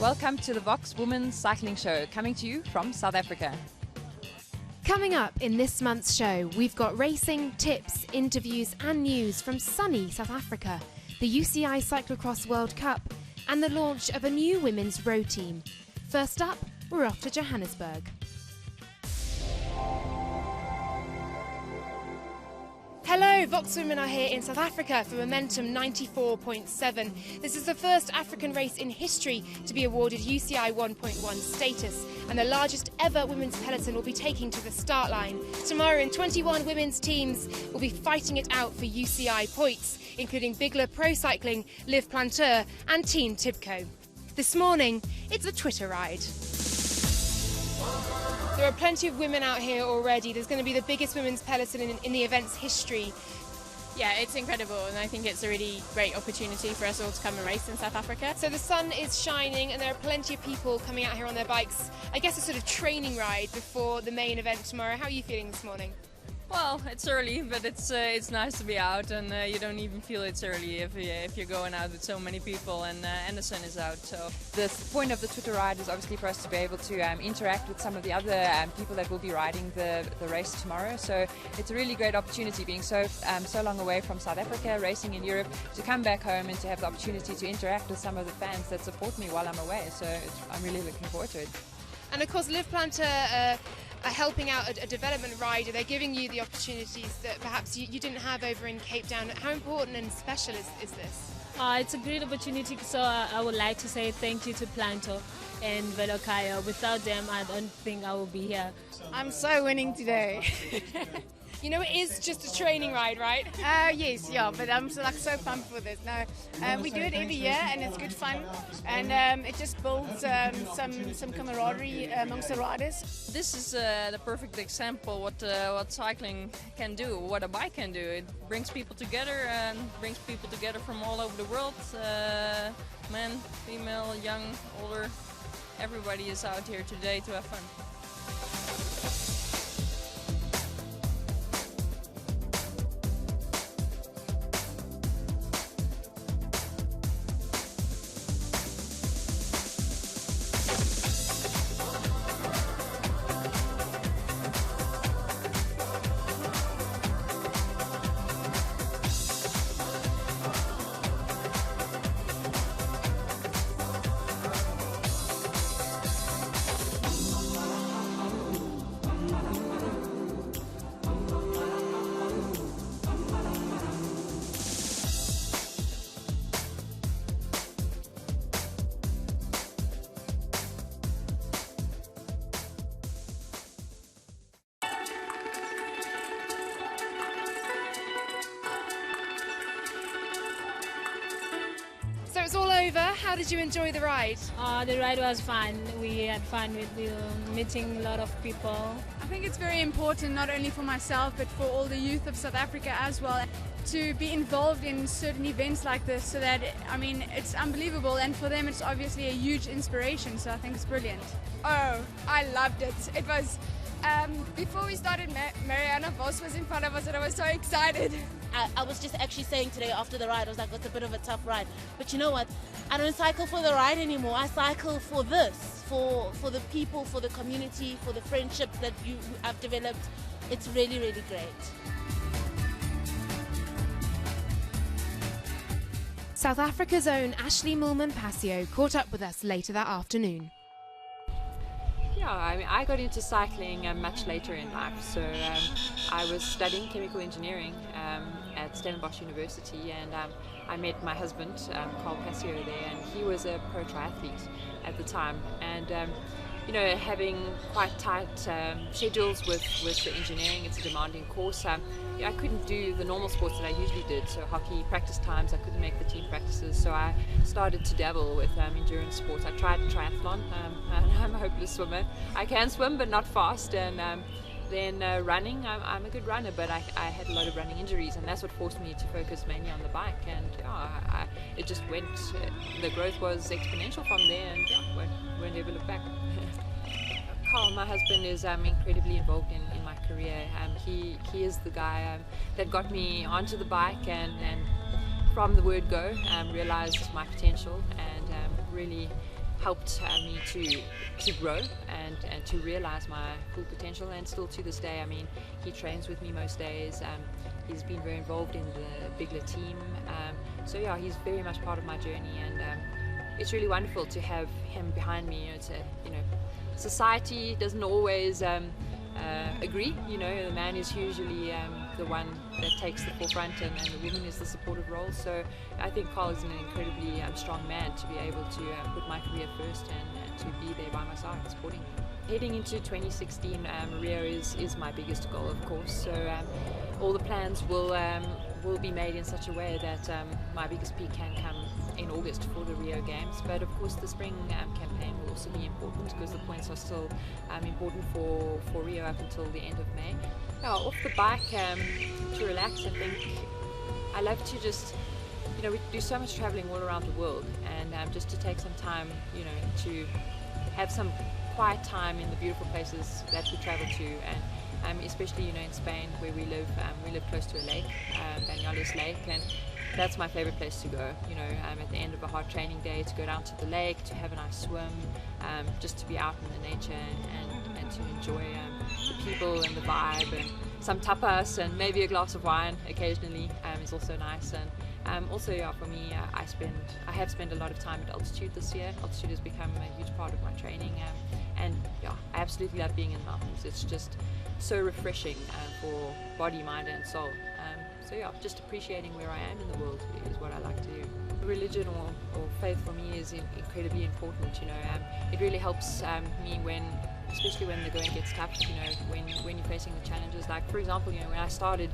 Welcome to the Vox Women's Cycling Show, coming to you from South Africa. Coming up in this month's show, we've got racing, tips, interviews and news from sunny South Africa, the UCI Cyclocross World Cup and the launch of a new women's row team. First up, we're off to Johannesburg. Hello, Vox Women are here in South Africa for Momentum 94.7. This is the first African race in history to be awarded UCI 1.1 status, and the largest ever women's peloton will be taking to the start line. Tomorrow, 21 women's teams will be fighting it out for UCI points, including Bigler Pro Cycling, Liv Planteur and Team Tibco. This morning, it's a Twitter ride. There are plenty of women out here already. There's going to be the biggest women's peloton in the event's history. Yeah, it's incredible, and I think it's a really great opportunity for us all to come and race in South Africa. So the sun is shining and there are plenty of people coming out here on their bikes. I guess a sort of training ride before the main event tomorrow. How are you feeling this morning? Well, it's early, but it's nice to be out, and you don't even feel it's early if you're going out with so many people and the sun is out. So the point of the Twitter ride is obviously for us to be able to interact with some of the other people that will be riding the race tomorrow. So it's a really great opportunity, being so long away from South Africa, racing in Europe, to come back home and to have the opportunity to interact with some of the fans that support me while I'm away. So I'm really looking forward to it. And of course, Liv Planteur are helping out a development rider. They're giving you the opportunities that perhaps you didn't have over in Cape Town. How important and special is this? It's a great opportunity, so I would like to say thank you to Planto and Velokaya. Without them, I don't think I will be here. I'm so winning today. You know, it is just a training ride, right? Yes, yeah, but I'm so pumped for this. No, we do it every year and it's good fun, and it just builds some camaraderie amongst the riders. This is the perfect example what cycling can do, what a bike can do. It brings people together and brings people together from all over the world. Men, female, young, older, everybody is out here today to have fun. So it's all over. How did you enjoy the ride? The ride was fun. We had fun with meeting a lot of people. I think it's very important, not only for myself, but for all the youth of South Africa as well, to be involved in certain events like this, so that, I mean, it's unbelievable, and for them it's obviously a huge inspiration, so I think it's brilliant. Oh, I loved it. It was, before we started, Mariana Vos was in front of us and I was so excited. I was just actually saying today after the ride, I was like, it's a bit of a tough ride. But you know what? I don't cycle for the ride anymore. I cycle for this, for the people, for the community, for the friendships that I've developed. It's really, really great. South Africa's own Ashley Mulman-Passio caught up with us later that afternoon. Yeah, I mean, I got into cycling much later in life. So I was studying chemical engineering at Stellenbosch University, and I met my husband, Carl Passio, there, and he was a pro triathlete at the time. And you know, having quite tight schedules with the engineering, it's a demanding course. I couldn't do the normal sports that I usually did, so hockey practice times, I couldn't make the team practices, so I started to dabble with endurance sports. I tried triathlon, and I'm a hopeless swimmer. I can swim, but not fast, and then running, I'm a good runner, but I had a lot of running injuries, and that's what forced me to focus mainly on the bike, and it just went, the growth was exponential from there, and won't ever look back. Carl, my husband, is incredibly involved in my career. He is the guy that got me onto the bike, and from the word go, realized my potential, and really helped me to grow and to realize my full potential. And still to this day, I mean, he trains with me most days. He's been very involved in the Bigler team. So yeah, he's very much part of my journey, and it's really wonderful to have him behind me. Society doesn't always agree. The man is usually the one that takes the forefront, and the woman is the supportive role. So I think Carl is an incredibly strong man to be able to put my career first and to be there by my side supporting me. Heading into 2016, Rio is my biggest goal, of course. So all the plans will be made in such a way that my biggest peak can come in August for the Rio Games. But of course the spring campaign will also be important, because the points are still important for Rio up until the end of May. Off the bike, to relax, I think I love to just, we do so much traveling all around the world, and just to take some time, to have some quiet time in the beautiful places that we travel to, and especially in Spain where we live close to a lake, Bañales Lake, and that's my favorite place to go. At the end of a hard training day, to go down to the lake, to have a nice swim, just to be out in the nature and to enjoy the people and the vibe, and some tapas and maybe a glass of wine occasionally is also nice. And also, for me, I have spent a lot of time at altitude this year. Altitude has become a huge part of my training, and I absolutely love being in the mountains. It's just so refreshing for body, mind and soul. So just appreciating where I am in the world is what I like to do. Religion or faith for me is incredibly important. It really helps me especially when the going gets tough. When you're facing the challenges. Like for example, when I started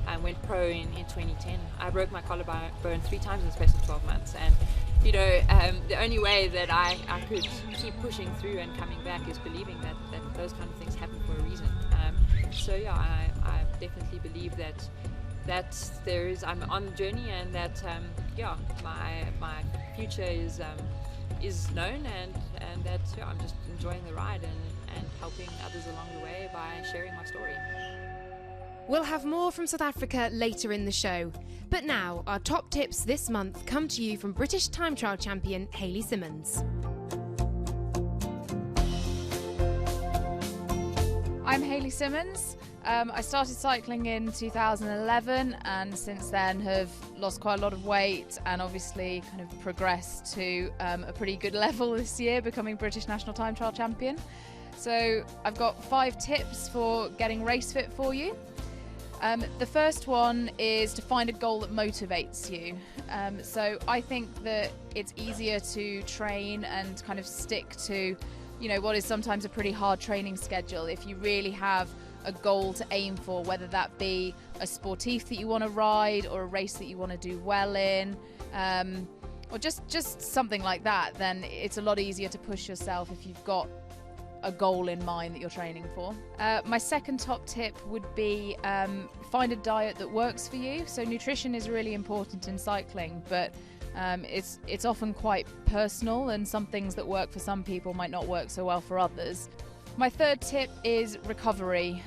and went pro in 2010, I broke my collarbone 3 times in the space of 12 months, and the only way that I could keep pushing through and coming back is believing that those kind of things happen for a reason. I definitely believe that I'm on the journey, and that my future is known, and that I'm just enjoying the ride and helping others along the way by sharing my story. We'll have more from South Africa later in the show, but now our top tips this month come to you from British time trial champion Hayley Simmons. I'm Hayley Simmons. I started cycling in 2011, and since then have lost quite a lot of weight and obviously kind of progressed to a pretty good level this year, becoming British National Time Trial Champion. So I've got 5 tips for getting race fit for you. The first one is to find a goal that motivates you. So I think that it's easier to train and kind of stick to what is sometimes a pretty hard training schedule if you really have a goal to aim for, whether that be a sportif that you want to ride or a race that you want to do well in, or just something like that. Then it's a lot easier to push yourself if you've got a goal in mind that you're training for. My second top tip would be find a diet that works for you. So nutrition is really important in cycling, but it's often quite personal, and some things that work for some people might not work so well for others. My third tip is recovery.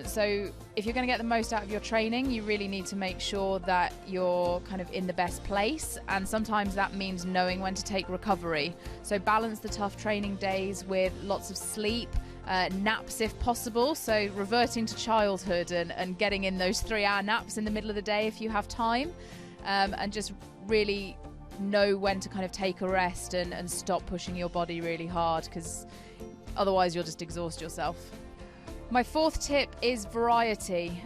So if you're going to get the most out of your training, you really need to make sure that you're kind of in the best place, and sometimes that means knowing when to take recovery. So balance the tough training days with lots of sleep, naps if possible, so reverting to childhood and getting in those 3-hour naps in the middle of the day if you have time, and just really know when to kind of take a rest and stop pushing your body really hard, because otherwise you'll just exhaust yourself. My fourth tip is variety.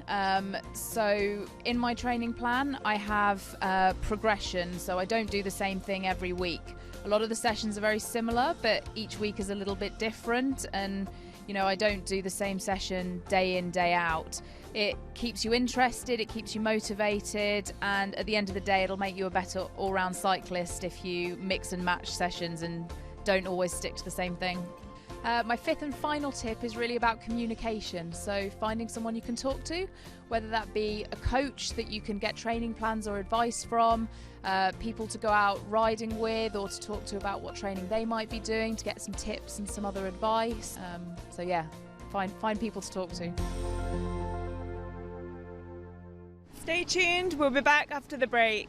So in my training plan I have progression, so I don't do the same thing every week. A lot of the sessions are very similar, but each week is a little bit different, and I don't do the same session day in, day out. It keeps you interested, it keeps you motivated, and at the end of the day it'll make you a better all-round cyclist if you mix and match sessions and don't always stick to the same thing. My fifth and final tip is really about communication. So finding someone you can talk to, whether that be a coach that you can get training plans or advice from, people to go out riding with or to talk to about what training they might be doing, to get some tips and some other advice. So yeah, find people to talk to. Stay tuned, we'll be back after the break.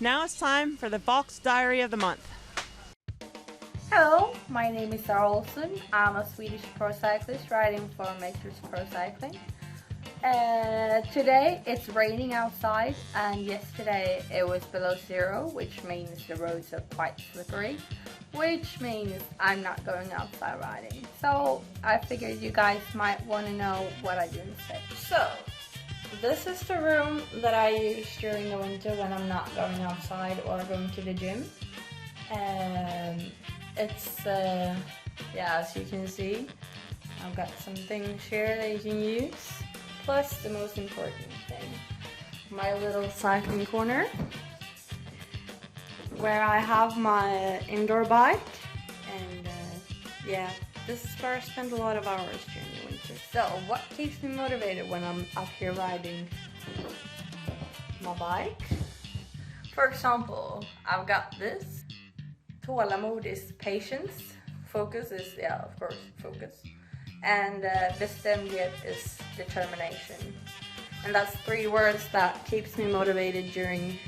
Now it's time for the Vox Diary of the Month. Hello, my name is Sarah Olsen. I'm a Swedish pro cyclist riding for Makers Pro Cycling. Today it's raining outside, and yesterday it was below zero, which means the roads are quite slippery, which means I'm not going outside riding. So I figured you guys might want to know what I do instead. So this is the room that I use during the winter when I'm not going outside or going to the gym. It's as you can see, I've got some things here that you can use. Plus the most important thing, my little cycling corner, where I have my indoor bike, and this is where I spend a lot of hours during the winter. So what keeps me motivated when I'm up here riding my bike? For example, I've got this. Tålamod is patience. Focus is, of course, focus. And bestämdhet is determination. And that's 3 words that keeps me motivated during,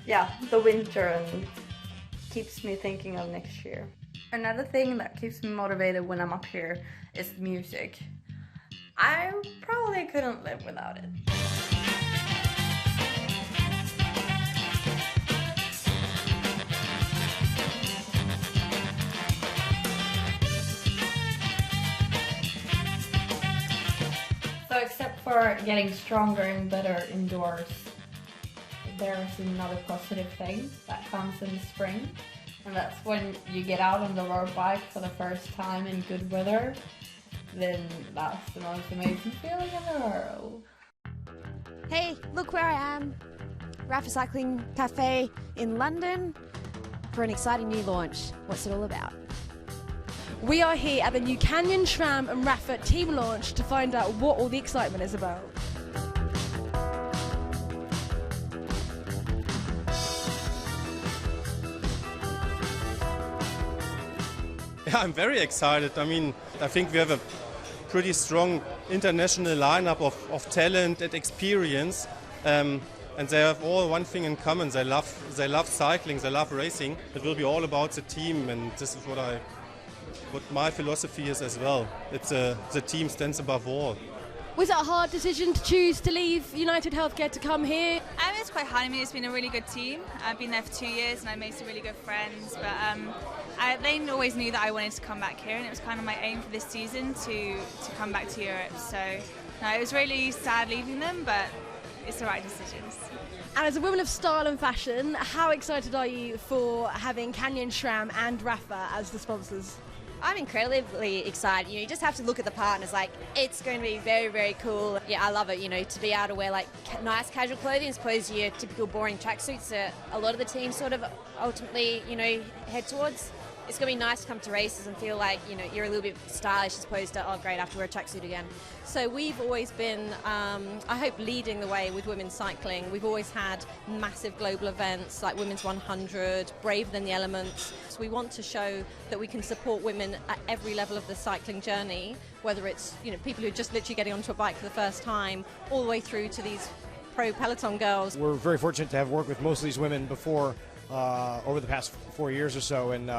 the winter and keeps me thinking of next year. Another thing that keeps me motivated when I'm up here is music. I probably couldn't live without it. So except for getting stronger and better indoors, there's another positive thing that comes in the spring, and that's when you get out on the road bike for the first time in good weather. Then that's the most amazing feeling in the world. Hey, look where I am. Rapha Cycling Cafe in London for an exciting new launch. What's it all about? We are here at the new Canyon, SRAM and Rapha team launch to find out what all the excitement is about. Yeah, I'm very excited. I mean, I think we have a pretty strong international lineup of talent and experience. And they have all one thing in common. They love cycling, they love racing. It will be all about the team, and this is what my philosophy is as well. It's the team stands above all. Was it a hard decision to choose to leave United Healthcare to come here? It's quite hard. I mean, it's been a really good team. I've been there for 2 years and I made some really good friends. But they always knew that I wanted to come back here, and it was kind of my aim for this season to come back to Europe. So no, it was really sad leaving them, but it's the right decisions. And as a woman of style and fashion, how excited are you for having Canyon, SRAM and Rapha as the sponsors? I'm incredibly excited. You just have to look at the partners. It's going to be very, very cool. Yeah, I love it. To be able to wear nice casual clothing as opposed to your typical boring tracksuits that a lot of the teams sort of ultimately, head towards. It's going to be nice to come to races and feel like, you're a little bit stylish as opposed to, oh great, I have to wear a tracksuit again. So we've always been, I hope, leading the way with women's cycling. We've always had massive global events like Women's 100, Braver Than the Elements. So we want to show that we can support women at every level of the cycling journey, whether it's people who are just literally getting onto a bike for the first time, all the way through to these pro peloton girls. We're very fortunate to have worked with most of these women before over the past 4 years or so, and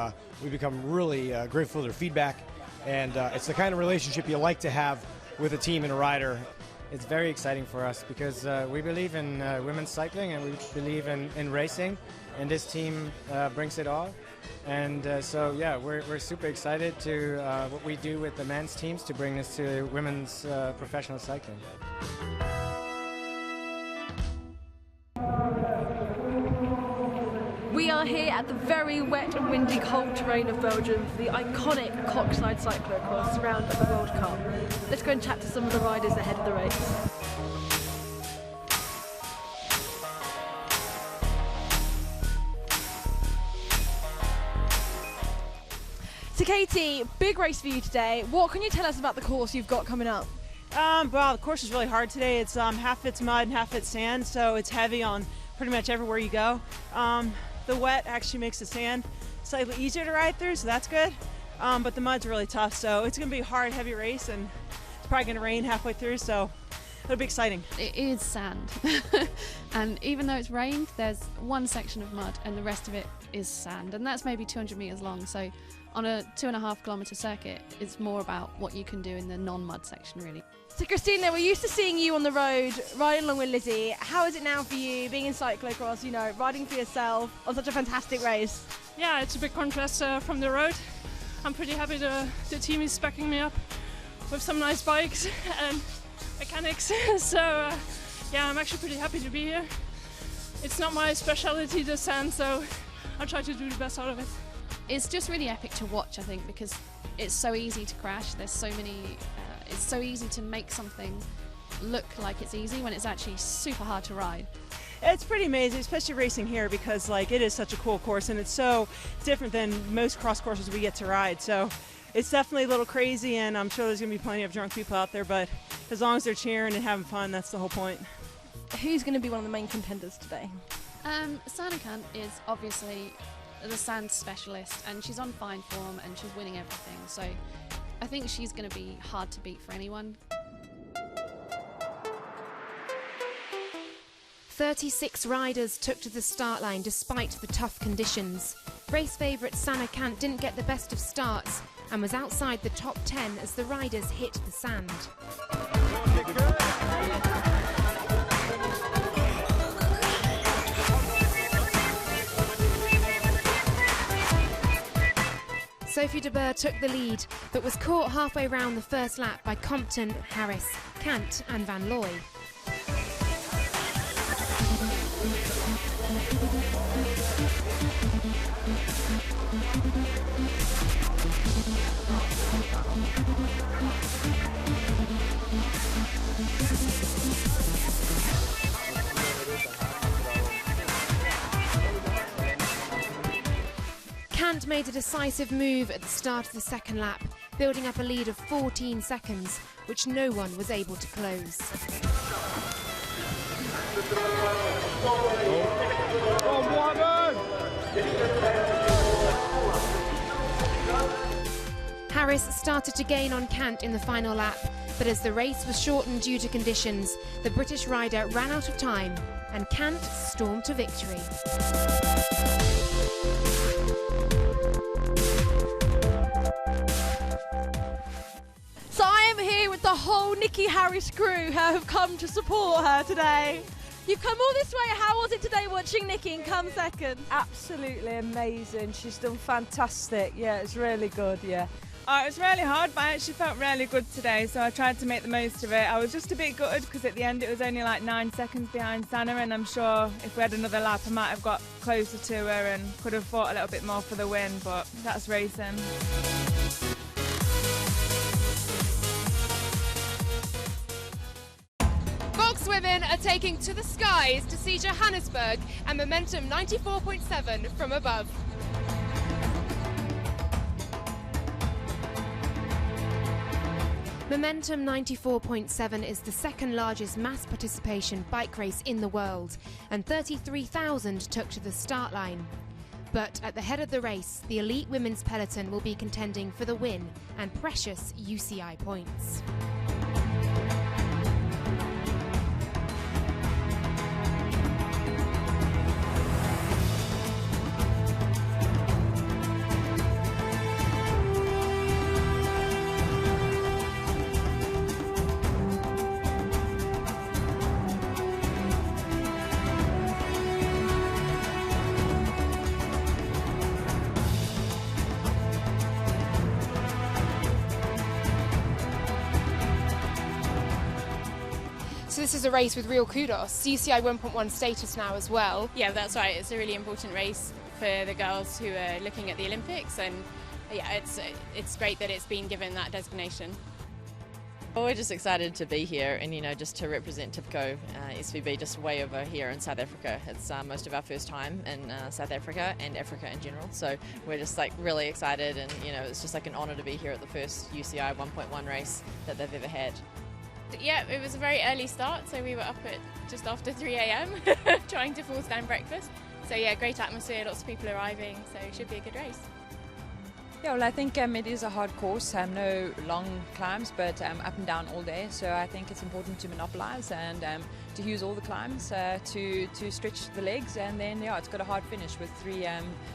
we've become really grateful for their feedback, and it's the kind of relationship you like to have with a team and a rider. It's very exciting for us because we believe in women's cycling and we believe in racing, and this team brings it all. And we're super excited to what we do with the men's teams to bring this to women's professional cycling. We are here at the very wet and windy cold terrain of Belgium for the iconic Coxside cyclocross round of the World Cup. Let's go and chat to some of the riders ahead of the race. So Katie, big race for you today. What can you tell us about the course you've got coming up? Well, the course is really hard today. It's half it's mud and half it's sand, so it's heavy on pretty much everywhere you go. The wet actually makes the sand slightly easier to ride through, so that's good. But the mud's really tough, so it's going to be a hard, heavy race, and it's probably going to rain halfway through, so it'll be exciting. It is sand. And even though it's rained, there's one section of mud and the rest of it is sand. And that's maybe 200 metres long. So on a 2.5 kilometre circuit, it's more about what you can do in the non-mud section, really. So Christina, we're used to seeing you on the road, riding along with Lizzie. How is it now for you, being in cyclocross, you know, riding for yourself on such a fantastic race? Yeah, it's a big contrast from the road. I'm pretty happy the team is backing me up with some nice bikes and mechanics. So yeah, I'm actually pretty happy to be here. It's not my specialty, the sand, so I'll try to do the best out of it. It's just really epic to watch, I think, because it's so easy to crash. There's so many. It's so easy to make something look like it's easy when it's actually super hard to ride. It's pretty amazing, especially racing here, because like it is such a cool course and it's so different than most cross courses we get to ride. So it's definitely a little crazy, and I'm sure there's going to be plenty of drunk people out there, but as long as they're cheering and having fun, that's the whole point. Who's going to be one of the main contenders today? Sana Kant is obviously the sand specialist, and she's on fine form and she's winning everything. So I think she's going to be hard to beat for anyone. 36 riders took to the start line despite the tough conditions. Race favourite Sana Kant didn't get the best of starts and was outside the top 10 as the riders hit the sand. Sophie de Boer took the lead, but was caught halfway round the first lap by Compton, Harris, Kant and Van Looy. Kant made a decisive move at the start of the second lap, building up a lead of 14 seconds, which no one was able to close. Harris started to gain on Kant in the final lap, but as the race was shortened due to conditions, the British rider ran out of time and Kant stormed to victory. So I am here with the whole Nikki Harris crew who have come to support her today. You've come all this way. How was it today watching Nikki come second? Absolutely amazing. She's done fantastic. Yeah, it's really good, yeah. It was really hard, but I actually felt really good today, so I tried to make the most of it. I was just a bit gutted because at the end it was only like 9 seconds behind Sana, and I'm sure if we had another lap I might have got closer to her and could have fought a little bit more for the win, but that's racing. Fox women are taking to the skies to see Johannesburg and Momentum 94.7 from above. Momentum 94.7 is the second largest mass participation bike race in the world, and 33,000 took to the start line. But at the head of the race, the elite women's peloton will be contending for the win and precious UCI points. So this is a race with real kudos, UCI 1.1 status now as well. Yeah, that's right. It's a really important race for the girls who are looking at the Olympics, and yeah, it's great that it's been given that designation. Well, we're just excited to be here and, you know, just to represent TIPCO SVB just way over here in South Africa. It's most of our first time in South Africa and Africa in general. So we're just like really excited, and, you know, it's just like an honour to be here at the first UCI 1.1 race that they've ever had. Yeah, it was a very early start, so we were up at just after 3 a.m. trying to force down breakfast. So yeah, great atmosphere, lots of people arriving, so it should be a good race. Yeah, well, I think it is a hard course, no long climbs, but up and down all day. So I think it's important to monopolize and to use all the climbs to stretch the legs. And then, yeah, it's got a hard finish with 3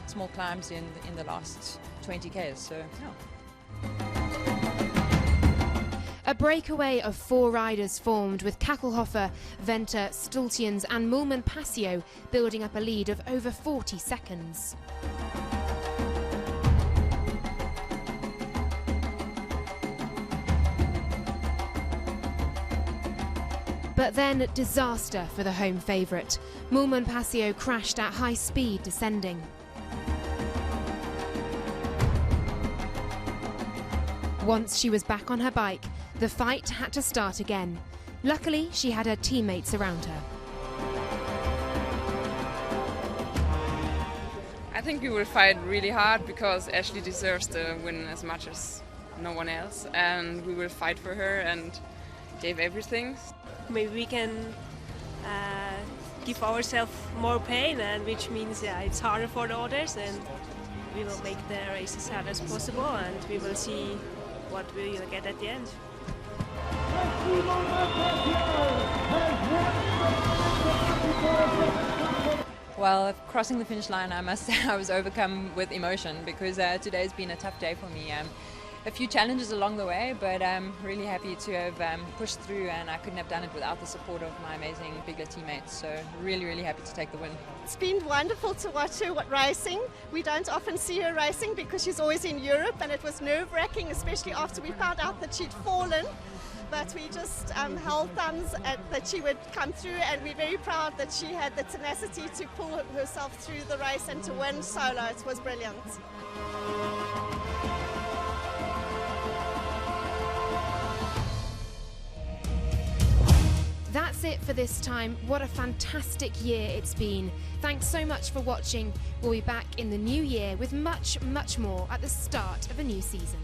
small climbs in the last 20 Ks. So, yeah. A breakaway of 4 riders formed, with Kakelhofer, Venter, Stultians and Mulman Passio building up a lead of over 40 seconds. But then, disaster for the home favourite. Mulman Passio crashed at high speed descending. Once she was back on her bike, the fight had to start again. Luckily, she had her teammates around her. I think we will fight really hard because Ashley deserves the win as much as no one else, and we will fight for her and give everything. Maybe we can give ourselves more pain, and which means it's harder for the others, and we will make the race as hard as possible, and we will see what we will get at the end. Well, crossing the finish line, I must say I was overcome with emotion because today's been a tough day for me. A few challenges along the way, but I'm really happy to have pushed through, and I couldn't have done it without the support of my amazing bigger teammates. So really, really happy to take the win. It's been wonderful to watch her racing. We don't often see her racing because she's always in Europe, and it was nerve-wracking, especially after we found out that she'd fallen. But we just held thumbs that she would come through, and we're very proud that she had the tenacity to pull herself through the race and to win solo. It was brilliant. That's it for this time. What a fantastic year it's been. Thanks so much for watching. We'll be back in the new year with much, much more at the start of a new season.